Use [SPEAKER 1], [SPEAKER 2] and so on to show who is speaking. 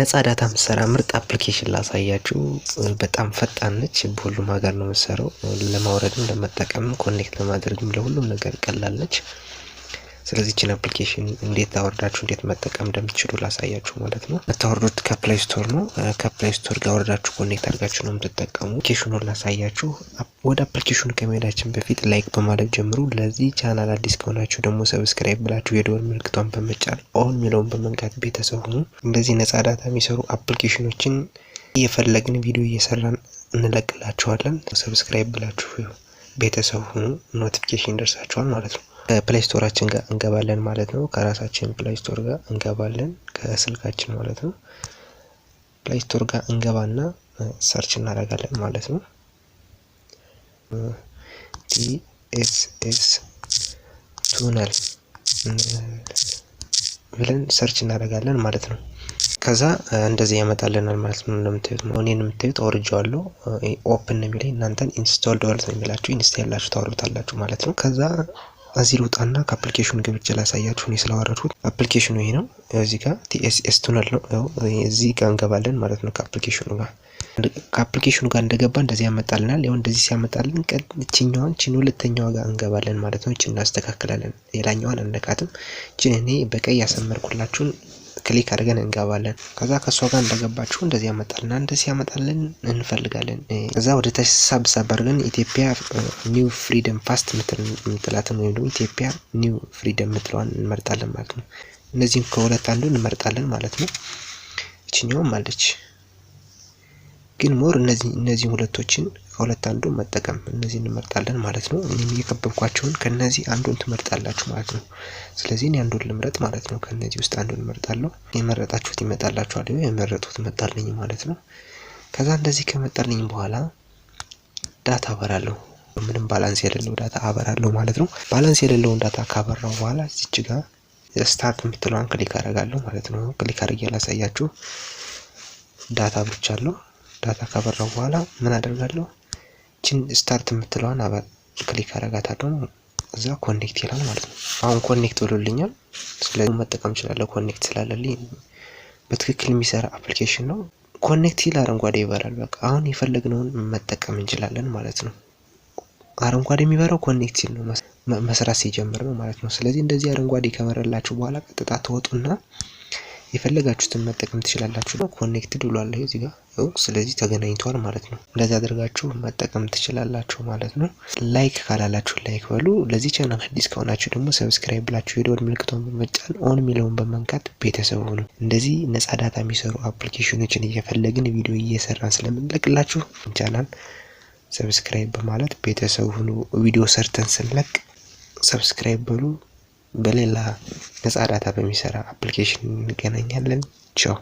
[SPEAKER 1] ነፃ ዳታ ምሰራ ምርጥ አፕሊኬሽን ላሳያችሁ። በጣም ፈጣን ነች። በሁሉም ሀገር ነው የምትሰራው። ለማውረድም ለመጠቀምም ኮኔክት ለማድረግም ለሁሉም ነገር ቀላል ነች። ስለዚህ እቺን አፕሊኬሽን እንዴት አወርዳችሁ እንዴት መጠቀም እንደምትችሉ ላሳያችሁ ማለት ነው። የምታወርዱት ከፕሌይ ስቶር ነው። ከፕሌይ ስቶር ጋር ወርዳችሁ ኮኔክት አድርጋችሁ ነው የምትጠቀሙ። አፕሊኬሽኑን ላሳያችሁ። ወደ አፕሊኬሽኑ ከመሄዳችን በፊት ላይክ በማድረግ ጀምሩ። ለዚህ ቻናል አዲስ ከሆናችሁ ደግሞ ሰብስክራይብ ብላችሁ የደወል ምልክቷን በመጫን ኦል ሚለውን በመንካት ቤተሰብ ሁኑ። እንደዚህ ነፃ ዳታ የሚሰሩ አፕሊኬሽኖችን እየፈለግን ቪዲዮ እየሰራን እንለቅላችኋለን። ሰብስክራይብ ብላችሁ ቤተሰብ ሁኑ። ኖቲፊኬሽን ደርሳችኋል ማለት ነው። ፕሌይ ስቶራችን ጋር እንገባለን ማለት ነው። ከራሳችን ፕሌይ ስቶር ጋር እንገባለን ከስልካችን ማለት ነው። ፕሌይ ስቶር ጋር እንገባና ሰርች እናደርጋለን ማለት ነው። ቲኤስኤስ ቱነል ብለን ሰርች እናደርጋለን ማለት ነው። ከዛ እንደዚህ ያመጣልናል ማለት ነው። እንደምታዩት እኔን የምታዩት አውርጄዋለሁ። ኦፕን ነው የሚለኝ። እናንተን ኢንስቶል ዶልስ ነው የሚላችሁ። ኢንስቶል ያላችሁ ታወርዱታላችሁ ማለት ነው። ከዛ እዚህ ልውጣና ከአፕሊኬሽኑ ገብቼ ላሳያችሁ። እኔ ስላወረድኩት አፕሊኬሽኑ ይሄ ነው። እዚህ ጋር ቲኤስኤስ ቱነል ነው። እዚህ ጋር እንገባለን ማለት ነው። ከአፕሊኬሽኑ ጋር እንደገባ እንደዚህ ያመጣልናል። ያው እንደዚህ ሲያመጣልን እቺን ሁለተኛዋ ጋር እንገባለን ማለት ነው። እቺን እናስተካክላለን። ሌላኛዋን አንነካትም። እቺን እኔ በቀይ ያሰመርኩላችሁን ክሊክ አድርገን እንገባለን። ከዛ ከሷ ጋር እንደገባችሁ እንደዚህ ያመጣልና እንደዚህ ያመጣልን እንፈልጋለን። ከዛ ወደ ታች ሳብ አድርገን ኢትዮጵያ ኒው ፍሪደም ፋስት ምትላትን ወይም ደግሞ ኢትዮጵያ ኒው ፍሪደም ምትለዋን እንመርጣለን ማለት ነው። እነዚህን ከሁለት አንዱ እንመርጣለን ማለት ነው። እቺኛውም አለች ግን ሞር እነዚህ ሁለቶችን ከሁለት አንዱ መጠቀም እነዚህ እንመርጣለን ማለት ነው። እኔም እየከበብኳቸውን ከነዚህ አንዱን ትመርጣላችሁ ማለት ነው። ስለዚህ እኔ አንዱን ልምረጥ ማለት ነው። ከነዚህ ውስጥ አንዱን እመርጣለሁ። የመረጣችሁት ይመጣላችኋል። የመረጡት መጣልኝ ማለት ነው። ከዛ እንደዚህ ከመጣልኝ በኋላ ዳታ አበራለሁ። ምንም ባላንስ የሌለው ዳታ አበራለሁ ማለት ነው። ባላንስ የሌለውን ዳታ ካበራው በኋላ እዚች ጋር ስታርት የምትለዋን ክሊክ አደርጋለሁ ማለት ነው። ክሊክ አድርጌ ላሳያችሁ። ዳታ ብቻለሁ። ዳታ ካበራው በኋላ ምን አደርጋለሁ? እቺን ስታርት የምትለዋን ክሊክ አደርጋታለሁ። እዛ ኮኔክት ይላል ማለት ነው። አሁን ኮኔክት ብሎልኛል። ስለዚህ መጠቀም እችላለሁ። ኮኔክት ስላለልኝ በትክክል የሚሰራ አፕሊኬሽን ነው። ኮኔክት ይላል፣ አረንጓዴ ይበራል። በቃ አሁን የፈለግነውን መጠቀም እንችላለን ማለት ነው። አረንጓዴ የሚበራው ኮኔክት ሲል ነው፣ መስራት ሲጀምር ነው ማለት ነው። ስለዚህ እንደዚህ አረንጓዴ ከበረላችሁ በኋላ ቀጥታ ተወጡና የፈለጋችሁትን መጠቀም ትችላላችሁ። ኮኔክትድ ብሏል እዚህ ጋር። ስለዚህ ተገናኝቷል ማለት ነው። እንደዚህ አድርጋችሁ መጠቀም ትችላላችሁ ማለት ነው። ላይክ ካላላችሁ ላይክ በሉ። ለዚህ ቻናል አዲስ ከሆናችሁ ደግሞ ሰብስክራይብ ብላችሁ የደወል ምልክቱን በመጫን ኦን ሚለውን በመንካት ቤተሰብ ሁኑ። እንደዚህ ነፃ ዳታ የሚሰሩ አፕሊኬሽኖችን እየፈለግን ቪዲዮ እየሰራን ስለምንለቅላችሁ ቻናል ሰብስክራይብ በማለት ቤተሰብ ሁኑ። ቪዲዮ ሰርተን ስንለቅ ሰብስክራይብ በሉ። በሌላ ነፃ ዳታ በሚሰራ አፕሊኬሽን እንገናኛለን። ቻው።